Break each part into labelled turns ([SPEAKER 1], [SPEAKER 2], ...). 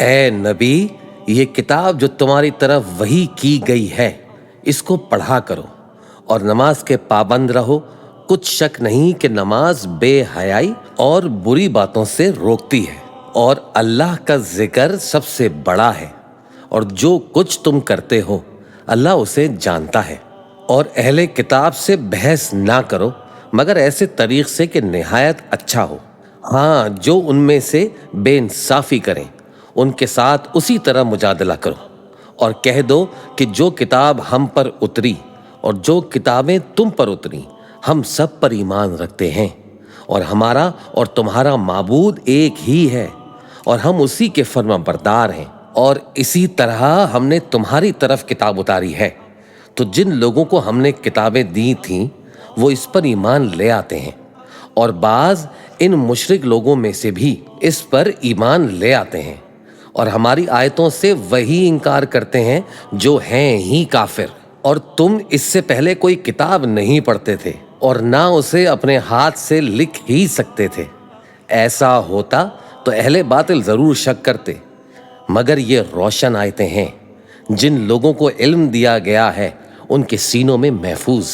[SPEAKER 1] اے نبی، یہ کتاب جو تمہاری طرف وحی کی گئی ہے اس کو پڑھا کرو اور نماز کے پابند رہو۔ کچھ شک نہیں کہ نماز بے حیائی اور بری باتوں سے روکتی ہے، اور اللہ کا ذکر سب سے بڑا ہے، اور جو کچھ تم کرتے ہو اللہ اسے جانتا ہے۔ اور اہل کتاب سے بحث نہ کرو مگر ایسے طریق سے کہ نہایت اچھا ہو۔ ہاں، جو ان میں سے بے انصافی کریں ان کے ساتھ اسی طرح مجادلہ کرو، اور کہہ دو کہ جو کتاب ہم پر اتری اور جو کتابیں تم پر اتری ہم سب پر ایمان رکھتے ہیں، اور ہمارا اور تمہارا معبود ایک ہی ہے، اور ہم اسی کے فرما بردار ہیں، اور اسی طرح ہم نے تمہاری طرف کتاب اتاری ہے۔ تو جن لوگوں کو ہم نے کتابیں دی تھیں وہ اس پر ایمان لے آتے ہیں، اور بعض ان مشرک لوگوں میں سے بھی اس پر ایمان لے آتے ہیں، اور ہماری آیتوں سے وہی انکار کرتے ہیں جو ہیں ہی کافر۔ اور تم اس سے پہلے کوئی کتاب نہیں پڑھتے تھے اور نہ اسے اپنے ہاتھ سے لکھ ہی سکتے تھے۔ ایسا ہوتا تو اہل باطل ضرور شک کرتے، مگر یہ روشن آیتیں ہیں جن لوگوں کو علم دیا گیا ہے ان کے سینوں میں محفوظ،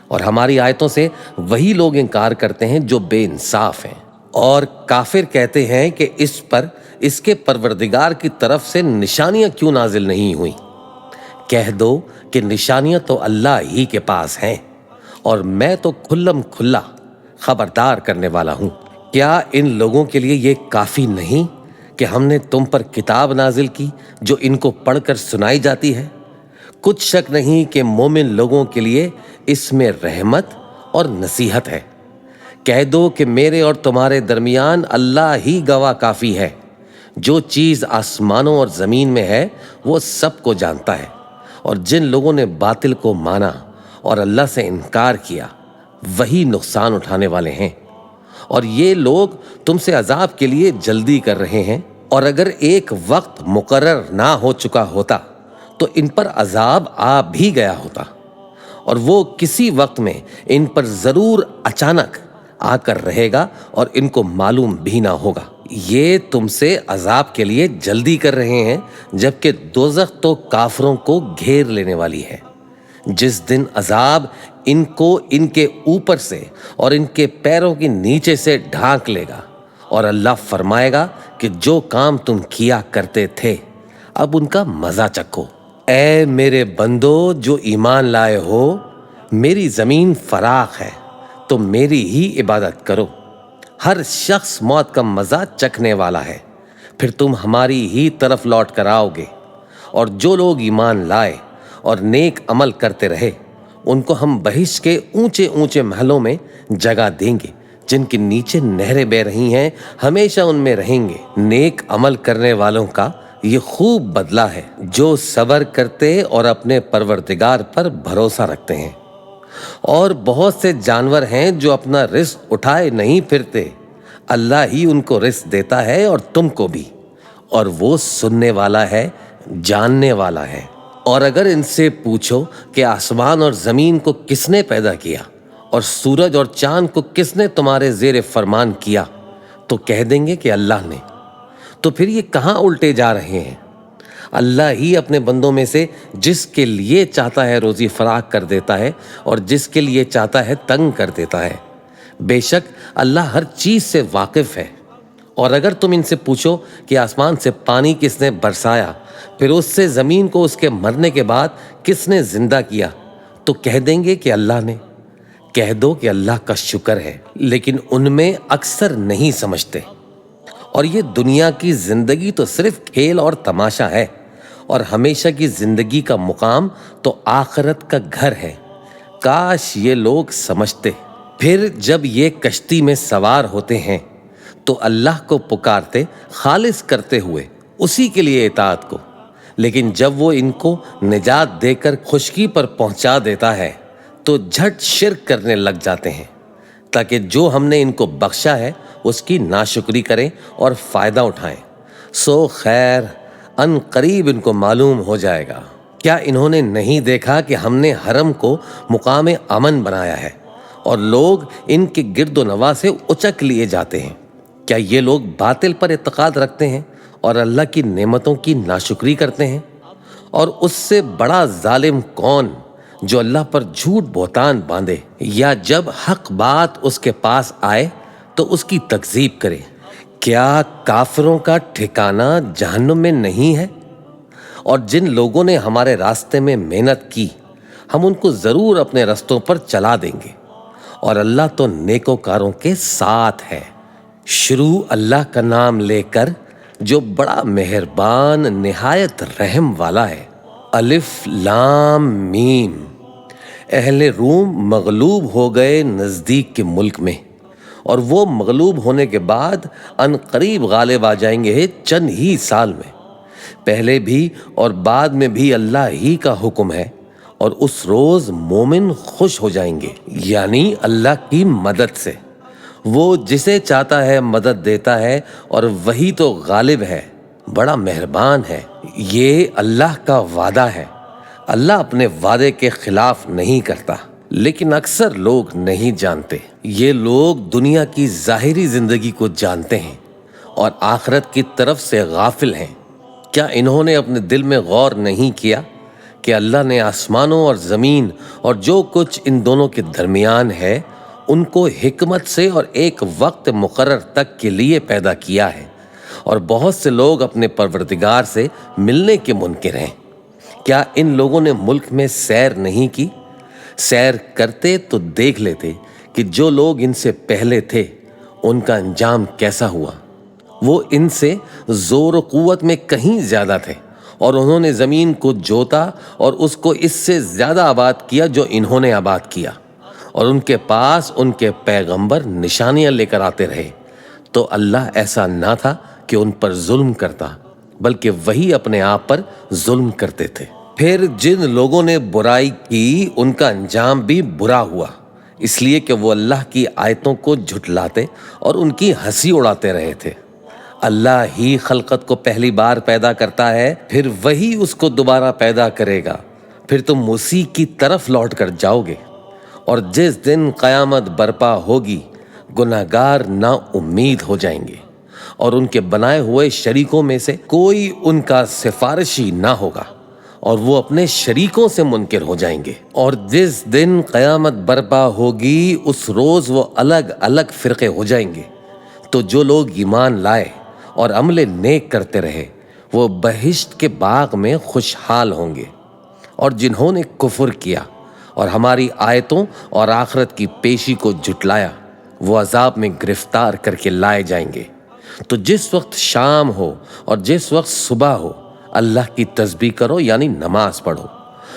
[SPEAKER 1] اور ہماری آیتوں سے وہی لوگ انکار کرتے ہیں جو بے انصاف ہیں۔ اور کافر کہتے ہیں کہ اس پر اس کے پروردگار کی طرف سے نشانیاں کیوں نازل نہیں ہوئیں؟ کہہ دو کہ نشانیاں تو اللہ ہی کے پاس ہیں، اور میں تو کھلم کھلا خبردار کرنے والا ہوں۔ کیا ان لوگوں کے لیے یہ کافی نہیں کہ ہم نے تم پر کتاب نازل کی جو ان کو پڑھ کر سنائی جاتی ہے؟ کچھ شک نہیں کہ مومن لوگوں کے لیے اس میں رحمت اور نصیحت ہے۔ کہہ دو کہ میرے اور تمہارے درمیان اللہ ہی گواہ کافی ہے، جو چیز آسمانوں اور زمین میں ہے وہ سب کو جانتا ہے۔ اور جن لوگوں نے باطل کو مانا اور اللہ سے انکار کیا وہی نقصان اٹھانے والے ہیں، اور یہ لوگ تم سے عذاب کے لیے جلدی کر رہے ہیں، اور اگر ایک وقت مقرر نہ ہو چکا ہوتا تو ان پر عذاب آ بھی گیا ہوتا، اور وہ کسی وقت میں ان پر ضرور اچانک آ کر رہے گا اور ان کو معلوم بھی نہ ہوگا۔ یہ تم سے عذاب کے لیے جلدی کر رہے ہیں، جبکہ دوزخ تو کافروں کو گھیر لینے والی ہے۔ جس دن عذاب ان کو ان کے اوپر سے اور ان کے پیروں کے نیچے سے ڈھانک لے گا، اور اللہ فرمائے گا کہ جو کام تم کیا کرتے تھے اب ان کا مزہ چکھو۔ اے میرے بندو جو ایمان لائے ہو، میری زمین فراخ ہے تو میری ہی عبادت کرو۔ ہر شخص موت کا مزہ چکھنے والا ہے، پھر تم ہماری ہی طرف لوٹ کر آؤ گے۔ اور جو لوگ ایمان لائے اور نیک عمل کرتے رہے ان کو ہم بہشت کے اونچے اونچے محلوں میں جگہ دیں گے جن کے نیچے نہریں بہہ رہی ہیں، ہمیشہ ان میں رہیں گے۔ نیک عمل کرنے والوں کا یہ خوب بدلہ ہے جو صبر کرتے اور اپنے پروردگار پر بھروسہ رکھتے ہیں۔ اور بہت سے جانور ہیں جو اپنا رزق اٹھائے نہیں پھرتے، اللہ ہی ان کو رزق دیتا ہے اور تم کو بھی، اور وہ سننے والا ہے، جاننے والا ہے۔ اور اگر ان سے پوچھو کہ آسمان اور زمین کو کس نے پیدا کیا اور سورج اور چاند کو کس نے تمہارے زیر فرمان کیا تو کہہ دیں گے کہ اللہ نے۔ تو پھر یہ کہاں الٹے جا رہے ہیں؟ اللہ ہی اپنے بندوں میں سے جس کے لیے چاہتا ہے روزی فراخ کر دیتا ہے اور جس کے لیے چاہتا ہے تنگ کر دیتا ہے۔ بے شک اللہ ہر چیز سے واقف ہے۔ اور اگر تم ان سے پوچھو کہ آسمان سے پانی کس نے برسایا، پھر اس سے زمین کو اس کے مرنے کے بعد کس نے زندہ کیا تو کہہ دیں گے کہ اللہ نے۔ کہہ دو کہ اللہ کا شکر ہے، لیکن ان میں اکثر نہیں سمجھتے۔ اور یہ دنیا کی زندگی تو صرف کھیل اور تماشا ہے، اور ہمیشہ کی زندگی کا مقام تو آخرت کا گھر ہے۔ کاش یہ لوگ سمجھتے۔ پھر جب یہ کشتی میں سوار ہوتے ہیں تو اللہ کو پکارتے خالص کرتے ہوئے اسی کے لیے اطاعت کو، لیکن جب وہ ان کو نجات دے کر خشکی پر پہنچا دیتا ہے تو جھٹ شرک کرنے لگ جاتے ہیں، تاکہ جو ہم نے ان کو بخشا ہے اس کی ناشکری کریں اور فائدہ اٹھائیں۔ سو خیر ان قریب ان کو معلوم ہو جائے گا۔ کیا انہوں نے نہیں دیکھا کہ ہم نے حرم کو مقام امن بنایا ہے اور لوگ ان کے گرد و نواح سے اچک لیے جاتے ہیں؟ کیا یہ لوگ باطل پر اعتقاد رکھتے ہیں اور اللہ کی نعمتوں کی ناشکری کرتے ہیں؟ اور اس سے بڑا ظالم کون جو اللہ پر جھوٹ بہتان باندھے یا جب حق بات اس کے پاس آئے تو اس کی تکذیب کرے؟ کیا کافروں کا ٹھکانہ جہنم میں نہیں ہے؟ اور جن لوگوں نے ہمارے راستے میں محنت کی ہم ان کو ضرور اپنے رستوں پر چلا دیں گے، اور اللہ تو نیکوکاروں کے ساتھ ہے۔ شروع اللہ کا نام لے کر جو بڑا مہربان نہایت رحم والا ہے۔ الف لام میم۔ اہل روم مغلوب ہو گئے نزدیک کے ملک میں، اور وہ مغلوب ہونے کے بعد ان قریب غالب آ جائیں گے چند ہی سال میں۔ پہلے بھی اور بعد میں بھی اللہ ہی کا حکم ہے، اور اس روز مومن خوش ہو جائیں گے، یعنی اللہ کی مدد سے۔ وہ جسے چاہتا ہے مدد دیتا ہے، اور وہی تو غالب ہے، بڑا مہربان ہے۔ یہ اللہ کا وعدہ ہے، اللہ اپنے وعدے کے خلاف نہیں کرتا، لیکن اکثر لوگ نہیں جانتے۔ یہ لوگ دنیا کی ظاہری زندگی کو جانتے ہیں اور آخرت کی طرف سے غافل ہیں۔ کیا انہوں نے اپنے دل میں غور نہیں کیا کہ اللہ نے آسمانوں اور زمین اور جو کچھ ان دونوں کے درمیان ہے ان کو حکمت سے اور ایک وقت مقرر تک کے لیے پیدا کیا ہے، اور بہت سے لوگ اپنے پروردگار سے ملنے کے منکر ہیں؟ کیا ان لوگوں نے ملک میں سیر نہیں کی؟ سیر کرتے تو دیکھ لیتے کہ جو لوگ ان سے پہلے تھے ان کا انجام کیسا ہوا۔ وہ ان سے زور و قوت میں کہیں زیادہ تھے، اور انہوں نے زمین کو جوتا اور اس کو اس سے زیادہ آباد کیا جو انہوں نے آباد کیا، اور ان کے پاس ان کے پیغمبر نشانیاں لے کر آتے رہے، تو اللہ ایسا نہ تھا کہ ان پر ظلم کرتا، بلکہ وہی اپنے آپ پر ظلم کرتے تھے۔ پھر جن لوگوں نے برائی کی ان کا انجام بھی برا ہوا، اس لیے کہ وہ اللہ کی آیتوں کو جھٹلاتے اور ان کی ہنسی اڑاتے رہے تھے۔ اللہ ہی خلقت کو پہلی بار پیدا کرتا ہے، پھر وہی اس کو دوبارہ پیدا کرے گا، پھر تم اسی کی طرف لوٹ کر جاؤ گے۔ اور جس دن قیامت برپا ہوگی گناہگار نا امید ہو جائیں گے، اور ان کے بنائے ہوئے شریکوں میں سے کوئی ان کا سفارشی نہ ہوگا، اور وہ اپنے شریکوں سے منکر ہو جائیں گے۔ اور جس دن قیامت برپا ہوگی اس روز وہ الگ الگ فرقے ہو جائیں گے، تو جو لوگ ایمان لائے اور عمل نیک کرتے رہے وہ بہشت کے باغ میں خوشحال ہوں گے، اور جنہوں نے کفر کیا اور ہماری آیتوں اور آخرت کی پیشی کو جھٹلایا وہ عذاب میں گرفتار کر کے لائے جائیں گے۔ تو جس وقت شام ہو اور جس وقت صبح ہو اللہ کی تسبیح کرو، یعنی نماز پڑھو،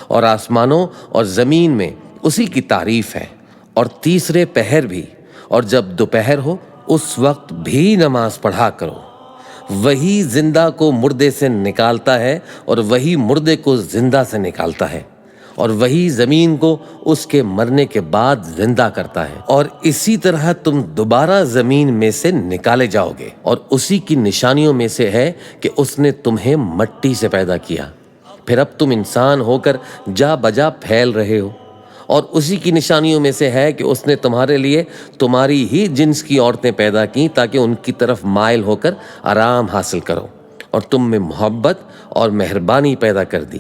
[SPEAKER 1] اور آسمانوں اور زمین میں اسی کی تعریف ہے، اور تیسرے پہر بھی، اور جب دوپہر ہو اس وقت بھی نماز پڑھا کرو۔ وہی زندہ کو مردے سے نکالتا ہے اور وہی مردے کو زندہ سے نکالتا ہے، اور وہی زمین کو اس کے مرنے کے بعد زندہ کرتا ہے، اور اسی طرح تم دوبارہ زمین میں سے نکالے جاؤ گے۔ اور اسی کی نشانیوں میں سے ہے کہ اس نے تمہیں مٹی سے پیدا کیا، پھر اب تم انسان ہو کر جا بجا پھیل رہے ہو۔ اور اسی کی نشانیوں میں سے ہے کہ اس نے تمہارے لیے تمہاری ہی جنس کی عورتیں پیدا کی تاکہ ان کی طرف مائل ہو کر آرام حاصل کرو، اور تم میں محبت اور مہربانی پیدا کر دی۔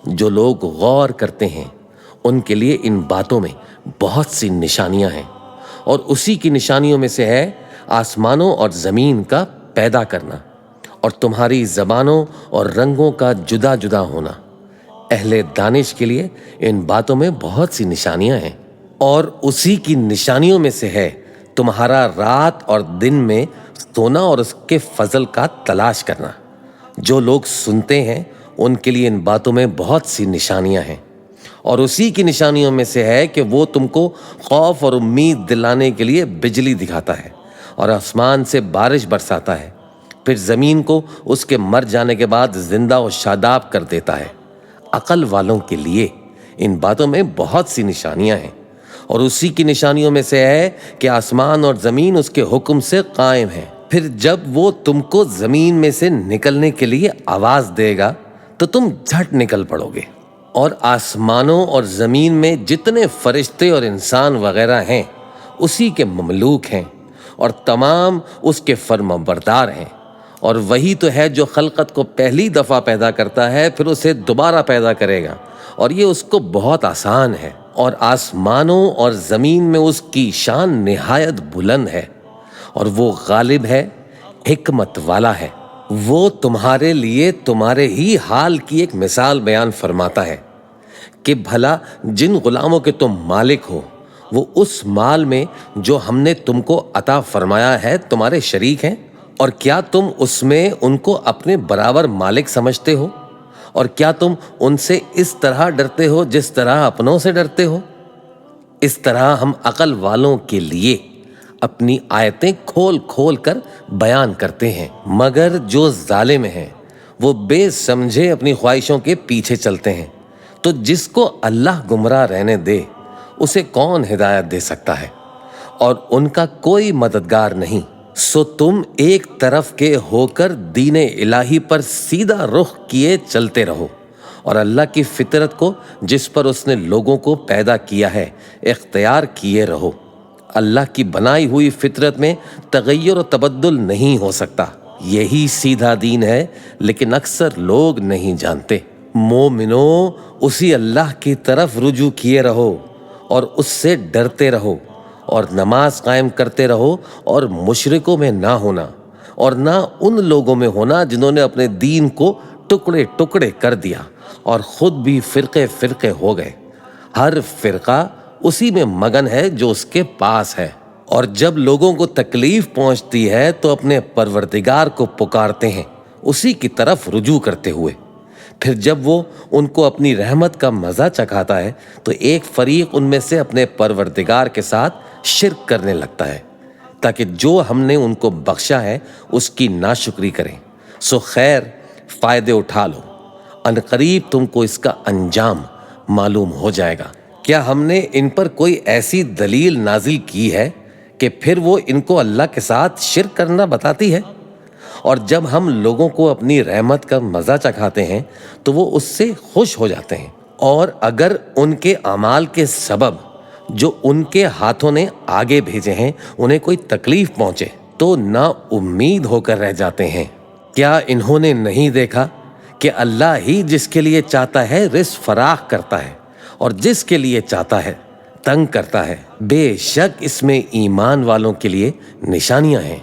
[SPEAKER 1] جو لوگ غور کرتے ہیں ان کے لیے ان باتوں میں بہت سی نشانیاں ہیں۔ اور اسی کی نشانیوں میں سے ہے آسمانوں اور زمین کا پیدا کرنا، اور تمہاری زبانوں اور رنگوں کا جدا جدا ہونا۔ اہل دانش کے لیے ان باتوں میں بہت سی نشانیاں ہیں۔ اور اسی کی نشانیوں میں سے ہے تمہارا رات اور دن میں سونا اور اس کے فضل کا تلاش کرنا۔ جو لوگ سنتے ہیں ان کے لیے ان باتوں میں بہت سی نشانیاں ہیں۔ اور اسی کی نشانیوں میں سے ہے کہ وہ تم کو خوف اور امید دلانے کے لیے بجلی دکھاتا ہے اور آسمان سے بارش برساتا ہے، پھر زمین کو اس کے مر جانے کے بعد زندہ و شاداب کر دیتا ہے۔ عقل والوں کے لیے ان باتوں میں بہت سی نشانیاں ہیں۔ اور اسی کی نشانیوں میں سے ہے کہ آسمان اور زمین اس کے حکم سے قائم ہیں، پھر جب وہ تم کو زمین میں سے نکلنے کے لیے آواز دے گا تو تم جھٹ نکل پڑو گے۔ اور آسمانوں اور زمین میں جتنے فرشتے اور انسان وغیرہ ہیں اسی کے مملوک ہیں، اور تمام اس کے فرمانبردار ہیں، اور وہی تو ہے جو خلقت کو پہلی دفعہ پیدا کرتا ہے پھر اسے دوبارہ پیدا کرے گا، اور یہ اس کو بہت آسان ہے۔ اور آسمانوں اور زمین میں اس کی شان نہایت بلند ہے، اور وہ غالب ہے، حکمت والا ہے۔ وہ تمہارے لیے تمہارے ہی حال کی ایک مثال بیان فرماتا ہے کہ بھلا جن غلاموں کے تم مالک ہو وہ اس مال میں جو ہم نے تم کو عطا فرمایا ہے تمہارے شریک ہیں، اور کیا تم اس میں ان کو اپنے برابر مالک سمجھتے ہو؟ اور کیا تم ان سے اس طرح ڈرتے ہو جس طرح اپنوں سے ڈرتے ہو؟ اس طرح ہم عقل والوں کے لیے اپنی آیتیں کھول کھول کر بیان کرتے ہیں، مگر جو ظالم ہیں وہ بے سمجھے اپنی خواہشوں کے پیچھے چلتے ہیں۔ تو جس کو اللہ گمراہ رہنے دے اسے کون ہدایت دے سکتا ہے؟ اور ان کا کوئی مددگار نہیں۔ سو تم ایک طرف کے ہو کر دین الہی پر سیدھا رخ کیے چلتے رہو، اور اللہ کی فطرت کو جس پر اس نے لوگوں کو پیدا کیا ہے اختیار کیے رہو۔ اللہ کی بنائی ہوئی فطرت میں تغیر و تبدل نہیں ہو سکتا۔ یہی سیدھا دین ہے، لیکن اکثر لوگ نہیں جانتے۔ مومنو، اسی اللہ کی طرف رجوع کیے رہو اور اس سے ڈرتے رہو، اور نماز قائم کرتے رہو، اور مشرکوں میں نہ ہونا، اور نہ ان لوگوں میں ہونا جنہوں نے اپنے دین کو ٹکڑے ٹکڑے کر دیا اور خود بھی فرقے فرقے ہو گئے۔ ہر فرقہ اسی میں مگن ہے جو اس کے پاس ہے، اور جب لوگوں کو تکلیف پہنچتی ہے تو اپنے پروردگار کو پکارتے ہیں اسی کی طرف رجوع کرتے ہوئے۔ پھر جب وہ ان کو اپنی رحمت کا مزہ چکھاتا ہے تو ایک فریق ان میں سے اپنے پروردگار کے ساتھ شرک کرنے لگتا ہے، تاکہ جو ہم نے ان کو بخشا ہے اس کی ناشکری کریں۔ سو خیر، فائدے اٹھا لو، ان قریب تم کو اس کا انجام معلوم ہو جائے گا۔ کیا ہم نے ان پر کوئی ایسی دلیل نازل کی ہے کہ پھر وہ ان کو اللہ کے ساتھ شرک کرنا بتاتی ہے؟ اور جب ہم لوگوں کو اپنی رحمت کا مزہ چکھاتے ہیں تو وہ اس سے خوش ہو جاتے ہیں، اور اگر ان کے اعمال کے سبب جو ان کے ہاتھوں نے آگے بھیجے ہیں انہیں کوئی تکلیف پہنچے تو نا امید ہو کر رہ جاتے ہیں۔ کیا انہوں نے نہیں دیکھا کہ اللہ ہی جس کے لیے چاہتا ہے رزق فراخ کرتا ہے اور جس کے لیے چاہتا ہے تنگ کرتا ہے؟ بے شک اس میں ایمان والوں کے لیے نشانیاں ہیں۔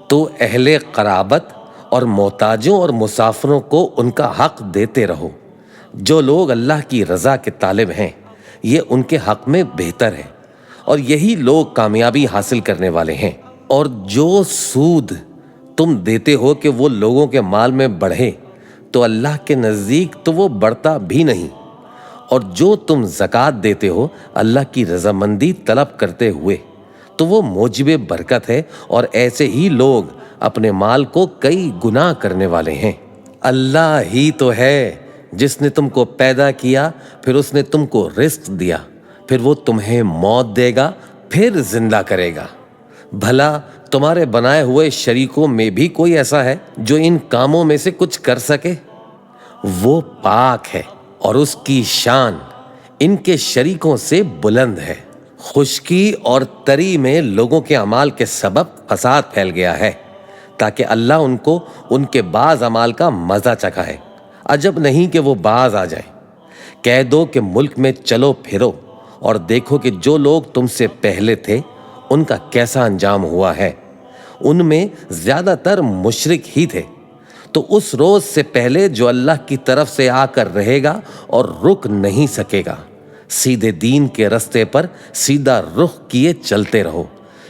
[SPEAKER 1] تو اہل قرابت اور محتاجوں اور مسافروں کو ان کا حق دیتے رہو۔ جو لوگ اللہ کی رضا کے طالب ہیں یہ ان کے حق میں بہتر ہے، اور یہی لوگ کامیابی حاصل کرنے والے ہیں۔ اور جو سود تم دیتے ہو کہ وہ لوگوں کے مال میں بڑھے تو اللہ کے نزدیک تو وہ بڑھتا بھی نہیں، اور جو تم زکوٰۃ دیتے ہو اللہ کی رضامندی طلب کرتے ہوئے تو وہ موجب برکت ہے، اور ایسے ہی لوگ اپنے مال کو کئی گناہ کرنے والے ہیں۔ اللہ ہی تو ہے جس نے تم کو پیدا کیا، پھر اس نے تم کو رزق دیا، پھر وہ تمہیں موت دے گا، پھر زندہ کرے گا۔ بھلا تمہارے بنائے ہوئے شریکوں میں بھی کوئی ایسا ہے جو ان کاموں میں سے کچھ کر سکے؟ وہ پاک ہے اور اس کی شان ان کے شریکوں سے بلند ہے۔ خشکی اور تری میں لوگوں کے اعمال کے سبب فساد پھیل گیا ہے، تاکہ اللہ ان کو ان کے بعض اعمال کا مزہ چکھائے۔ عجب نہیں کہ وہ باز آ جائے۔ کہہ دو کہ ملک میں چلو پھرو اور دیکھو کہ جو لوگ تم سے پہلے تھے ان کا کیسا انجام ہوا ہے۔ ان میں زیادہ تر مشرک ہی تھے۔ تو اس روز سے پہلے جو اللہ کی طرف سے آ کر رہے گا اور رک نہیں سکے گا، سیدھے دین کے رستے پر سیدھا رخ کیے چلتے رہو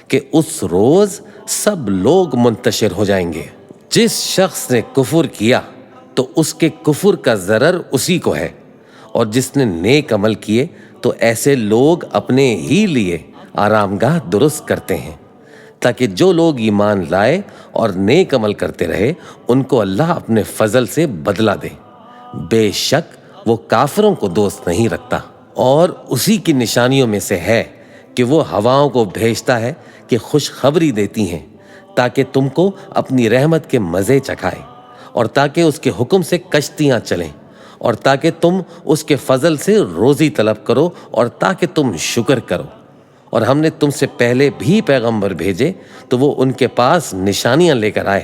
[SPEAKER 1] کہ اس روز سب لوگ منتشر ہو جائیں گے۔ جس شخص نے کفر کیا تو اس کے کفر کا ضرر اسی کو ہے، اور جس نے نیک عمل کیے تو ایسے لوگ اپنے ہی لیے آرام گاہ درست کرتے ہیں، تاکہ جو لوگ ایمان لائے اور نیک عمل کرتے رہے ان کو اللہ اپنے فضل سے بدلہ دے۔ بے شک وہ کافروں کو دوست نہیں رکھتا۔ اور اسی کی نشانیوں میں سے ہے کہ وہ ہواؤں کو بھیجتا ہے کہ خوشخبری دیتی ہیں، تاکہ تم کو اپنی رحمت کے مزے چکھائے، اور تاکہ اس کے حکم سے کشتیاں چلیں، اور تاکہ تم اس کے فضل سے روزی طلب کرو، اور تاکہ تم شکر کرو۔ اور ہم نے تم سے پہلے بھی پیغمبر بھیجے تو وہ ان کے پاس نشانیاں لے کر آئے،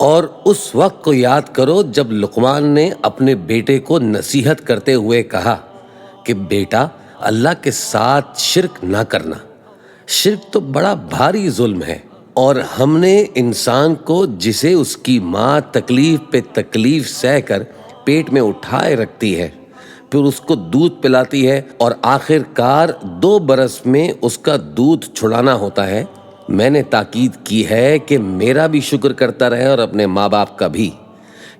[SPEAKER 1] اور اس وقت کو یاد کرو جب لقمان نے اپنے بیٹے کو نصیحت کرتے ہوئے کہا کہ بیٹا اللہ کے ساتھ شرک نہ کرنا، شرک تو بڑا بھاری ظلم ہے، اور ہم نے انسان کو جسے اس کی ماں تکلیف پہ تکلیف سہ کر پیٹ میں اٹھائے رکھتی ہے، پھر اس کو دودھ پلاتی ہے اور آخر کار 2 برس میں اس کا دودھ چھڑانا ہوتا ہے، میں نے تاکید کی ہے کہ میرا بھی شکر کرتا رہے اور اپنے ماں باپ کا بھی،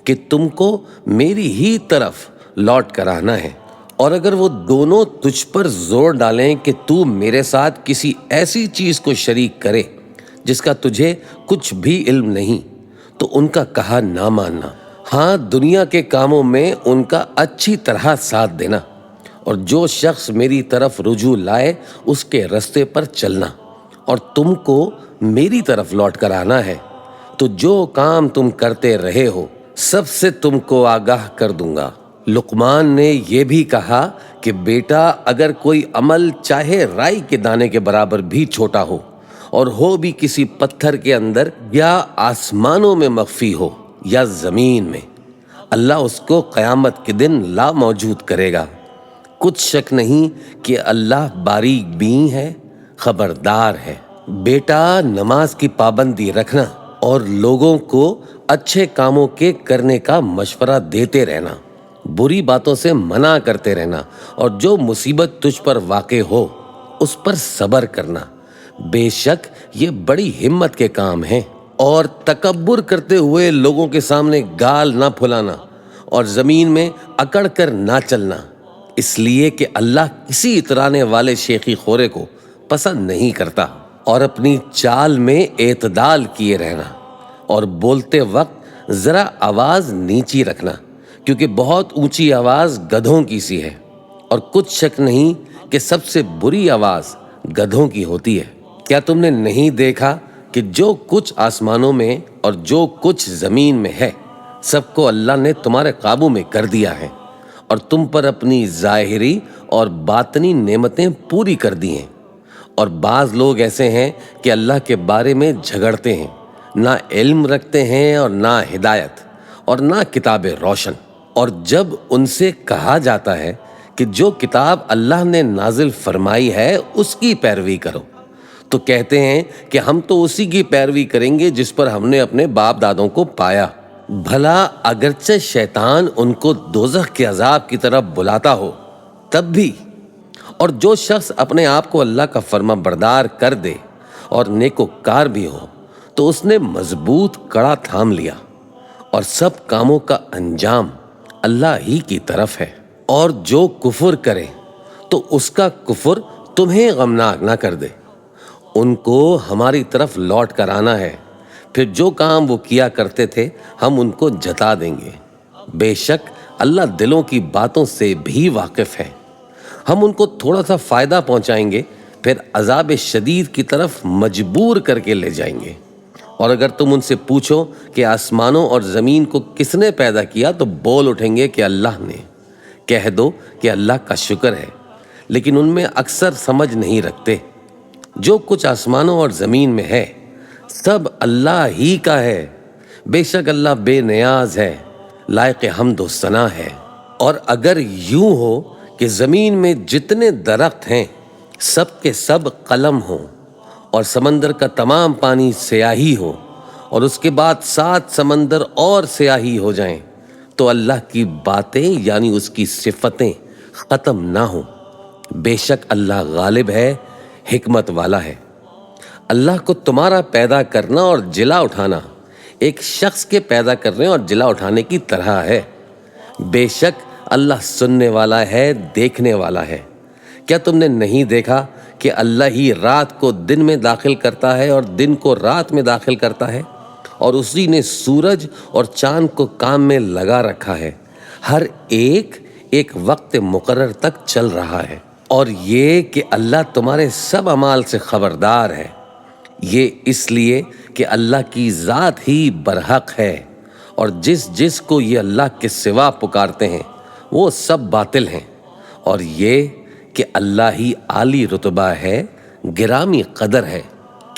[SPEAKER 1] کہ تم کو میری ہی طرف لوٹ کر آنا ہے۔ اور اگر وہ دونوں تجھ پر زور ڈالیں کہ تو میرے ساتھ کسی ایسی چیز کو شریک کرے جس کا تجھے کچھ بھی علم نہیں، تو ان کا کہا نہ ماننا، ہاں دنیا کے کاموں میں ان کا اچھی طرح ساتھ دینا، اور جو شخص میری طرف رجوع لائے اس کے رستے پر چلنا، اور تم کو میری طرف لوٹ کر آنا ہے، تو جو کام تم کرتے رہے ہو سب سے تم کو آگاہ کر دوں گا۔ لقمان نے یہ بھی کہا کہ بیٹا اگر کوئی عمل چاہے رائی کے دانے کے برابر بھی چھوٹا ہو اور ہو بھی کسی پتھر کے اندر یا آسمانوں میں مخفی ہو یا زمین میں، اللہ اس کو قیامت کے دن لا موجود کرے گا۔ کچھ شک نہیں کہ اللہ باریک بین ہے، خبردار ہے۔ بیٹا نماز کی پابندی رکھنا اور لوگوں کو اچھے کاموں کے کرنے کا مشورہ دیتے رہنا، بری باتوں سے منع کرتے رہنا، اور جو مصیبت تجھ پر واقع ہو اس پر صبر کرنا، بے شک یہ بڑی ہمت کے کام ہیں۔ اور تکبر کرتے ہوئے لوگوں کے سامنے گال نہ پھلانا اور زمین میں اکڑ کر نہ چلنا، اس لیے کہ اللہ کسی اترانے والے شیخی خورے کو پسند نہیں کرتا۔ اور اپنی چال میں اعتدال کیے رہنا، اور بولتے وقت ذرا آواز نیچی رکھنا، کیونکہ بہت اونچی آواز گدھوں کی سی ہے، اور کچھ شک نہیں کہ سب سے بری آواز گدھوں کی ہوتی ہے۔ کیا تم نے نہیں دیکھا کہ جو کچھ آسمانوں میں اور جو کچھ زمین میں ہے سب کو اللہ نے تمہارے قابو میں کر دیا ہے، اور تم پر اپنی ظاہری اور باطنی نعمتیں پوری کر دی ہیں۔ اور بعض لوگ ایسے ہیں کہ اللہ کے بارے میں جھگڑتے ہیں، نہ علم رکھتے ہیں اور نہ ہدایت اور نہ کتاب روشن، اور جب ان سے کہا جاتا ہے کہ جو کتاب اللہ نے نازل فرمائی ہے اس کی پیروی کرو، تو کہتے ہیں کہ ہم تو اسی کی پیروی کریں گے جس پر ہم نے اپنے باپ دادوں کو پایا۔ بھلا اگرچہ شیطان ان کو دوزخ کے عذاب کی طرف بلاتا ہو تب بھی، اور جو شخص اپنے آپ کو اللہ کا فرما بردار کر دے اور نیکوکار بھی ہو تو اس نے مضبوط کڑا تھام لیا، اور سب کاموں کا انجام اللہ ہی کی طرف ہے۔ اور جو کفر کرے تو اس کا کفر تمہیں غمناک نہ کر دے، ان کو ہماری طرف لوٹ کر آنا ہے، پھر جو کام وہ کیا کرتے تھے ہم ان کو جتا دیں گے۔ بے شک اللہ دلوں کی باتوں سے بھی واقف ہے۔ ہم ان کو تھوڑا سا فائدہ پہنچائیں گے، پھر عذاب شدید کی طرف مجبور کر کے لے جائیں گے۔ اور اگر تم ان سے پوچھو کہ آسمانوں اور زمین کو کس نے پیدا کیا تو بول اٹھیں گے کہ اللہ نے۔ کہہ دو کہ اللہ کا شکر ہے، لیکن ان میں اکثر سمجھ نہیں رکھتے۔ جو کچھ آسمانوں اور زمین میں ہے سب اللہ ہی کا ہے، بے شک اللہ بے نیاز ہے، لائق حمد و ثنا ہے۔ اور اگر یوں ہو کہ زمین میں جتنے درخت ہیں سب کے سب قلم ہوں، اور سمندر کا تمام پانی سیاہی ہو، اور اس کے بعد 7 سمندر اور سیاہی ہو جائیں، تو اللہ کی باتیں یعنی اس کی صفتیں ختم نہ ہوں۔ بے شک اللہ غالب ہے، حکمت والا ہے۔ اللہ کو تمہارا پیدا کرنا اور جلا اٹھانا ایک شخص کے پیدا کرنے اور جلا اٹھانے کی طرح ہے۔ بے شک اللہ سننے والا ہے، دیکھنے والا ہے۔ کیا تم نے نہیں دیکھا کہ اللہ ہی رات کو دن میں داخل کرتا ہے اور دن کو رات میں داخل کرتا ہے، اور اسی نے سورج اور چاند کو کام میں لگا رکھا ہے، ہر ایک ایک وقت مقرر تک چل رہا ہے۔ اور یہ کہ اللہ تمہارے سب اعمال سے خبردار ہے، یہ اس لیے کہ اللہ کی ذات ہی برحق ہے، اور جس جس کو یہ اللہ کے سوا پکارتے ہیں وہ سب باطل ہیں، اور یہ کہ اللہ ہی عالی رتبہ ہے، گرامی قدر ہے۔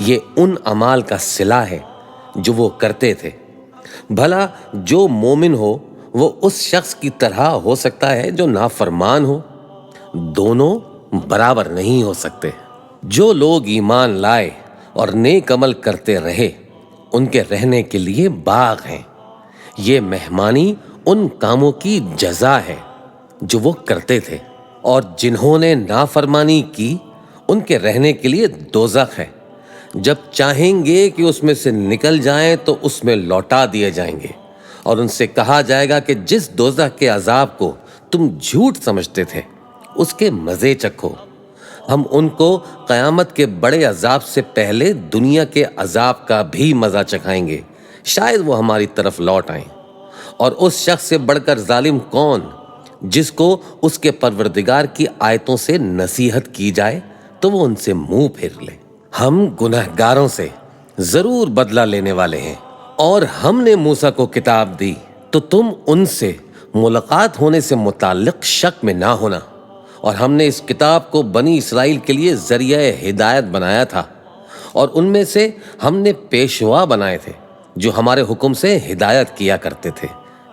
[SPEAKER 1] یہ ان اعمال کا صلہ ہے جو وہ کرتے تھے۔ بھلا جو مومن ہو وہ اس شخص کی طرح ہو سکتا ہے جو نافرمان ہو؟ دونوں برابر نہیں ہو سکتے۔ جو لوگ ایمان لائے اور نیک عمل کرتے رہے ان کے رہنے کے لیے باغ ہیں۔ یہ مہمانی ان کاموں کی جزا ہے جو وہ کرتے تھے، اور جنہوں نے نافرمانی کی ان کے رہنے کے لیے دوزخ ہے۔ جب چاہیں گے کہ اس میں سے نکل جائیں تو اس میں لوٹا دیے جائیں گے، اور ان سے کہا جائے گا کہ جس دوزخ کے عذاب کو تم جھوٹ سمجھتے تھے اس کے مزے چکھو۔ ہم ان کو قیامت کے بڑے عذاب سے پہلے دنیا کے عذاب کا بھی مزہ چکھائیں گے، شاید وہ ہماری طرف لوٹ آئیں۔ اور اس شخص سے بڑھ کر ظالم کون جس کو اس کے پروردگار کی آیتوں سے نصیحت کی جائے تو وہ ان سے منہ پھیر لے۔ ہم گنہگاروں سے ضرور بدلہ لینے والے ہیں، اور ہم نے موسیٰ کو کتاب دی تو تم ان سے ملاقات ہونے سے متعلق شک میں نہ ہونا، اور ہم نے اس کتاب کو بنی اسرائیل کے لیے ذریعہ ہدایت بنایا تھا، اور ان میں سے ہم نے پیشوا بنائے تھے جو ہمارے حکم سے ہدایت کیا کرتے تھے،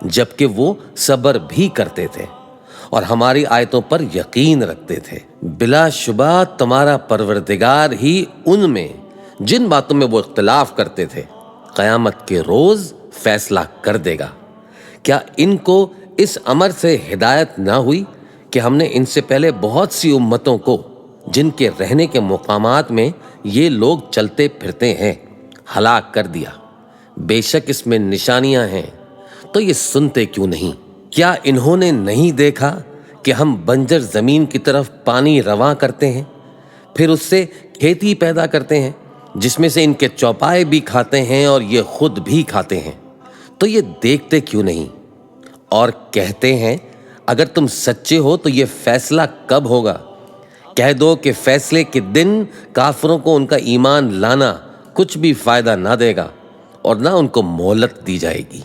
[SPEAKER 1] جبکہ وہ صبر بھی کرتے تھے اور ہماری آیتوں پر یقین رکھتے تھے۔ بلا شبہ تمہارا پروردگار ہی ان میں جن باتوں میں وہ اختلاف کرتے تھے قیامت کے روز فیصلہ کر دے گا۔ کیا ان کو اس امر سے ہدایت نہ ہوئی کہ ہم نے ان سے پہلے بہت سی امتوں کو جن کے رہنے کے مقامات میں یہ لوگ چلتے پھرتے ہیں ہلاک کر دیا؟ بے شک اس میں نشانیاں ہیں، تو یہ سنتے کیوں نہیں؟ کیا انہوں نے نہیں دیکھا کہ ہم بنجر زمین کی طرف پانی رواں کرتے ہیں، پھر اس سے کھیتی پیدا کرتے ہیں جس میں سے ان کے چوپائے بھی کھاتے ہیں اور یہ خود بھی کھاتے ہیں؟ تو یہ دیکھتے کیوں نہیں؟ اور کہتے ہیں اگر تم سچے ہو تو یہ فیصلہ کب ہوگا؟ کہہ دو کہ فیصلے کے دن کافروں کو ان کا ایمان لانا کچھ بھی فائدہ نہ دے گا اور نہ ان کو مہلت دی جائے گی۔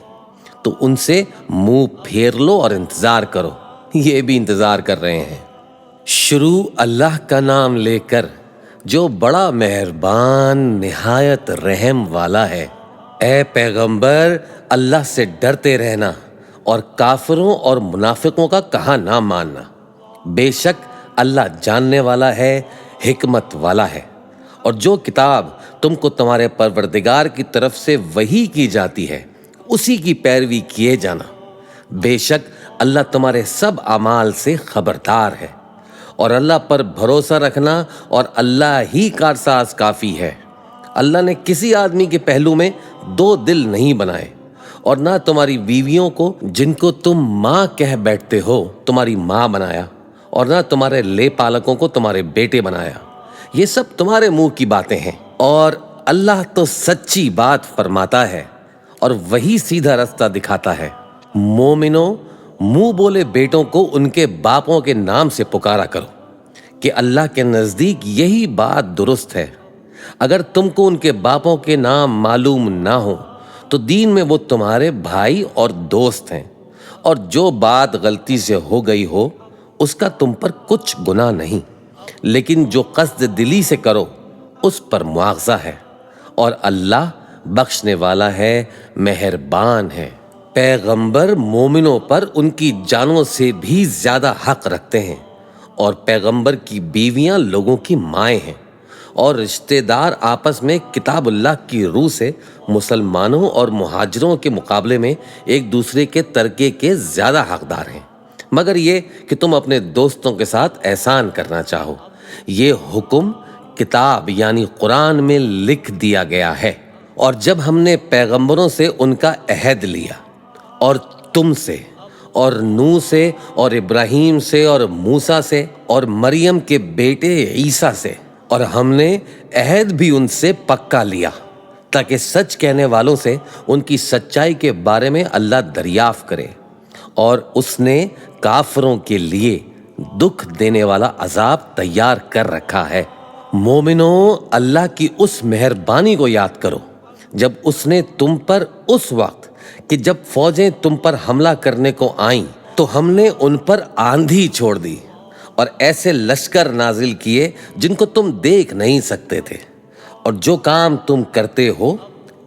[SPEAKER 1] تو ان سے منہ پھیر لو اور انتظار کرو، یہ بھی انتظار کر رہے ہیں۔ شروع اللہ کا نام لے کر جو بڑا مہربان نہایت رحم والا ہے۔ اے پیغمبر اللہ سے ڈرتے رہنا اور کافروں اور منافقوں کا کہا نہ ماننا۔ بے شک اللہ جاننے والا ہے، حکمت والا ہے۔ اور جو کتاب تم کو تمہارے پروردگار کی طرف سے وحی کی جاتی ہے اسی کی پیروی کیے جانا۔ بے شک اللہ تمہارے سب اعمال سے خبردار ہے، اور اللہ پر بھروسہ رکھنا اور اللہ ہی کارساز کافی ہے۔ اللہ نے کسی آدمی کے پہلو میں دو دل نہیں بنائے، اور نہ تمہاری بیویوں کو جن کو تم ماں کہہ بیٹھتے ہو تمہاری ماں بنایا، اور نہ تمہارے لے پالکوں کو تمہارے بیٹے بنایا۔ یہ سب تمہارے منہ کی باتیں ہیں، اور اللہ تو سچی بات فرماتا ہے اور وہی سیدھا رستہ دکھاتا ہے۔ مومنوں، منہ بولے بیٹوں کو ان کے باپوں کے نام سے پکارا کرو کہ اللہ کے نزدیک یہی بات درست ہے۔ اگر تم کو ان کے باپوں کے نام معلوم نہ ہو تو دین میں وہ تمہارے بھائی اور دوست ہیں، اور جو بات غلطی سے ہو گئی ہو اس کا تم پر کچھ گناہ نہیں، لیکن جو قصد دلی سے کرو اس پر مواخذہ ہے، اور اللہ بخشنے والا ہے، مہربان ہے۔ پیغمبر مومنوں پر ان کی جانوں سے بھی زیادہ حق رکھتے ہیں، اور پیغمبر کی بیویاں لوگوں کی مائیں ہیں، اور رشتہ دار آپس میں کتاب اللہ کی روح سے مسلمانوں اور مہاجروں کے مقابلے میں ایک دوسرے کے ترکے کے زیادہ حقدار ہیں، مگر یہ کہ تم اپنے دوستوں کے ساتھ احسان کرنا چاہو۔ یہ حکم کتاب یعنی قرآن میں لکھ دیا گیا ہے۔ اور جب ہم نے پیغمبروں سے ان کا عہد لیا، اور تم سے اور نوح سے اور ابراہیم سے اور موسیٰ سے اور مریم کے بیٹے عیسیٰ سے، اور ہم نے عہد بھی ان سے پکا لیا تاکہ سچ کہنے والوں سے ان کی سچائی کے بارے میں اللہ دریافت کرے، اور اس نے کافروں کے لیے دکھ دینے والا عذاب تیار کر رکھا ہے۔ مومنوں، اللہ کی اس مہربانی کو یاد کرو جب اس نے تم پر اس وقت کہ جب فوجیں تم پر حملہ کرنے کو آئیں تو ہم نے ان پر آندھی چھوڑ دی اور ایسے لشکر نازل کیے جن کو تم دیکھ نہیں سکتے تھے، اور جو کام تم کرتے ہو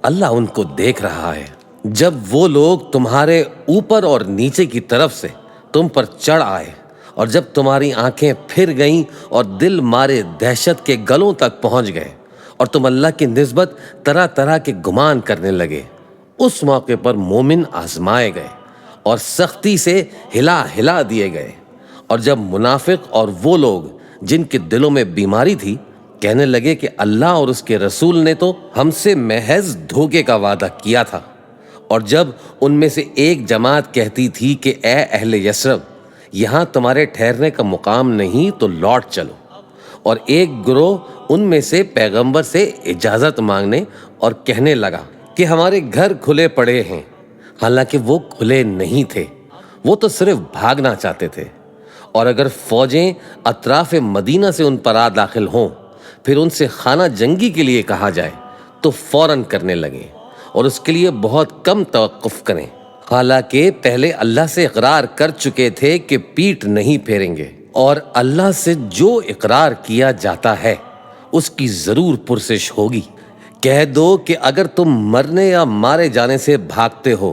[SPEAKER 1] اللہ ان کو دیکھ رہا ہے۔ جب وہ لوگ تمہارے اوپر اور نیچے کی طرف سے تم پر چڑھ آئے اور جب تمہاری آنکھیں پھر گئیں اور دل مارے دہشت کے گلوں تک پہنچ گئے اور تم اللہ کی نسبت طرح طرح کے گمان کرنے لگے، اس موقع پر مومن آزمائے گئے اور سختی سے ہلا ہلا دیے گئے۔ اور جب منافق اور وہ لوگ جن کے دلوں میں بیماری تھی کہنے لگے کہ اللہ اور اس کے رسول نے تو ہم سے محض دھوکے کا وعدہ کیا تھا، اور جب ان میں سے ایک جماعت کہتی تھی کہ اے اہل یثرب، یہاں تمہارے ٹھہرنے کا مقام نہیں تو لوٹ چلو، اور ایک گروہ ان میں سے پیغمبر سے اجازت مانگنے اور کہنے لگا کہ ہمارے گھر کھلے پڑے ہیں، حالانکہ وہ کھلے نہیں تھے، وہ تو صرف بھاگنا چاہتے تھے۔ اور اگر فوجیں اطراف مدینہ سے ان پر آ داخل ہوں پھر ان سے خانہ جنگی کے لیے کہا جائے تو فوراً کرنے لگیں اور اس کے لیے بہت کم توقف کریں، حالانکہ پہلے اللہ سے اقرار کر چکے تھے کہ پیٹھ نہیں پھیریں گے، اور اللہ سے جو اقرار کیا جاتا ہے اس کی ضرور پرسش ہوگی۔ کہہ دو کہ اگر تم مرنے یا مارے جانے سے بھاگتے ہو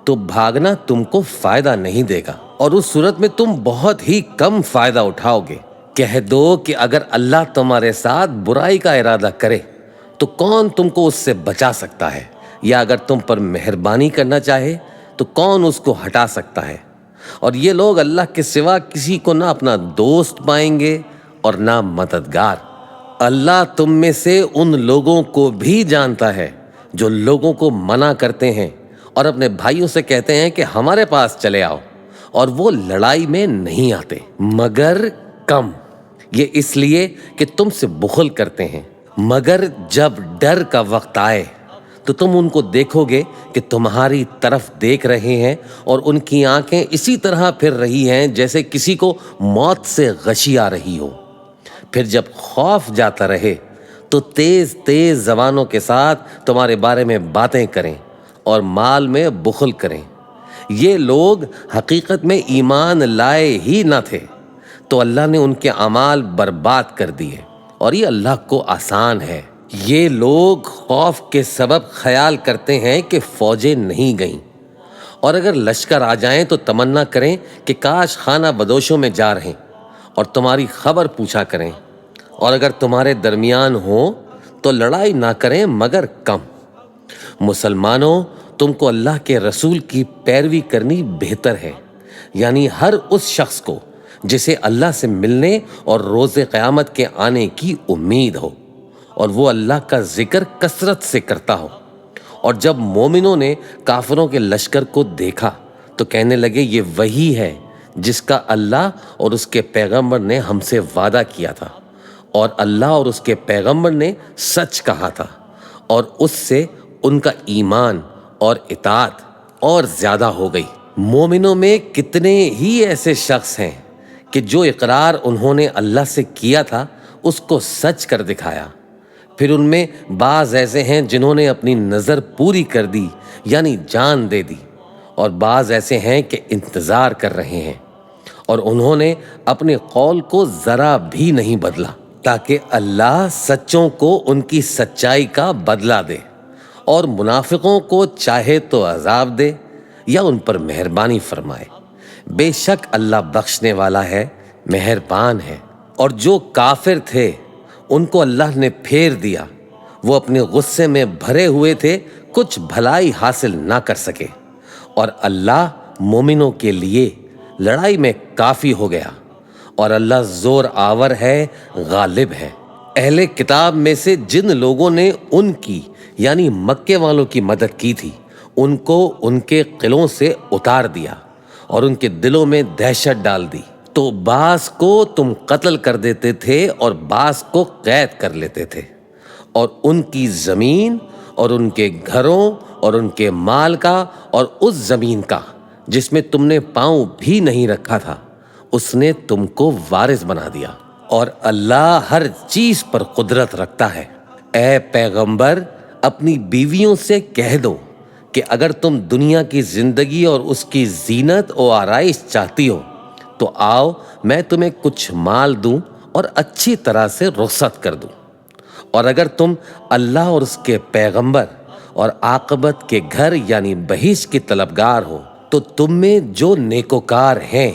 [SPEAKER 1] تو بھاگنا تم کو فائدہ نہیں دے گا، اور اس صورت میں تم بہت ہی کم فائدہ اٹھاؤ گے۔ کہہ دو کہ اگر اللہ تمہارے ساتھ برائی کا ارادہ کرے تو کون تم کو اس سے بچا سکتا ہے، یا اگر تم پر مہربانی کرنا چاہے تو کون اس کو ہٹا سکتا ہے۔ اور یہ لوگ اللہ کے سوا کسی کو نہ اپنا دوست پائیں گے اور نہ مددگار۔ اللہ تم میں سے ان لوگوں کو بھی جانتا ہے جو لوگوں کو منع کرتے ہیں اور اپنے بھائیوں سے کہتے ہیں کہ ہمارے پاس چلے آؤ، اور وہ لڑائی میں نہیں آتے مگر کم، یہ اس لیے کہ تم سے بخل کرتے ہیں۔ مگر جب ڈر کا وقت آئے تو تم ان کو دیکھو گے کہ تمہاری طرف دیکھ رہے ہیں اور ان کی آنکھیں اسی طرح پھر رہی ہیں جیسے کسی کو موت سے غشی آ رہی ہو۔ پھر جب خوف جاتا رہے تو تیز تیز زبانوں کے ساتھ تمہارے بارے میں باتیں کریں اور مال میں بخل کریں۔ یہ لوگ حقیقت میں ایمان لائے ہی نہ تھے تو اللہ نے ان کے اعمال برباد کر دیے، اور یہ اللہ کو آسان ہے۔ یہ لوگ خوف کے سبب خیال کرتے ہیں کہ فوجیں نہیں گئیں، اور اگر لشکر آ جائیں تو تمنا کریں کہ کاش خانہ بدوشوں میں جا رہے اور تمہاری خبر پوچھا کریں، اور اگر تمہارے درمیان ہوں تو لڑائی نہ کریں مگر کم۔ مسلمانوں، تم کو اللہ کے رسول کی پیروی کرنی بہتر ہے، یعنی ہر اس شخص کو جسے اللہ سے ملنے اور روز قیامت کے آنے کی امید ہو اور وہ اللہ کا ذکر کثرت سے کرتا ہو۔ اور جب مومنوں نے کافروں کے لشکر کو دیکھا تو کہنے لگے یہ وہی ہے جس کا اللہ اور اس کے پیغمبر نے ہم سے وعدہ کیا تھا، اور اللہ اور اس کے پیغمبر نے سچ کہا تھا، اور اس سے ان کا ایمان اور اطاعت اور زیادہ ہو گئی۔ مومنوں میں کتنے ہی ایسے شخص ہیں کہ جو اقرار انہوں نے اللہ سے کیا تھا اس کو سچ کر دکھایا۔ پھر ان میں بعض ایسے ہیں جنہوں نے اپنی نظر پوری کر دی یعنی جان دے دی، اور بعض ایسے ہیں کہ انتظار کر رہے ہیں، اور انہوں نے اپنے قول کو ذرا بھی نہیں بدلا تاکہ اللہ سچوں کو ان کی سچائی کا بدلہ دے، اور منافقوں کو چاہے تو عذاب دے یا ان پر مہربانی فرمائے۔ بے شک اللہ بخشنے والا ہے، مہربان ہے۔ اور جو کافر تھے ان کو اللہ نے پھیر دیا، وہ اپنے غصے میں بھرے ہوئے تھے، کچھ بھلائی حاصل نہ کر سکے، اور اللہ مومنوں کے لیے لڑائی میں کافی ہو گیا، اور اللہ زور آور ہے، غالب ہے۔ اہل کتاب میں سے جن لوگوں نے ان کی یعنی مکے والوں کی مدد کی تھی ان کو ان کے قلعوں سے اتار دیا اور ان کے دلوں میں دہشت ڈال دی، تو بعض کو تم قتل کر دیتے تھے اور بعض کو قید کر لیتے تھے، اور ان کی زمین اور ان کے گھروں اور ان کے مال کا اور اس زمین کا جس میں تم نے پاؤں بھی نہیں رکھا تھا اس نے تم کو وارث بنا دیا، اور اللہ ہر چیز پر قدرت رکھتا ہے۔ اے پیغمبر، اپنی بیویوں سے کہہ دو کہ اگر تم دنیا کی زندگی اور اس کی زینت و آرائش چاہتی ہو تو آؤ میں تمہیں کچھ مال دوں اور اچھی طرح سے رخصت کر دوں، اور اگر تم اللہ اور اس کے پیغمبر اور عاقبت کے گھر یعنی بہشت کی طلبگار ہو تو تم میں جو نیکوکار ہیں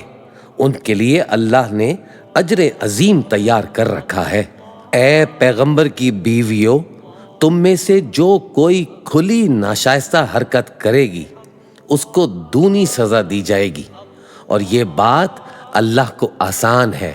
[SPEAKER 1] ان کے لیے اللہ نے اجر عظیم تیار کر رکھا ہے۔ اے پیغمبر کی بیویوں، تم میں سے جو کوئی کھلی ناشائستہ حرکت کرے گی اس کو دونی سزا دی جائے گی، اور یہ بات اللہ کو آسان ہے۔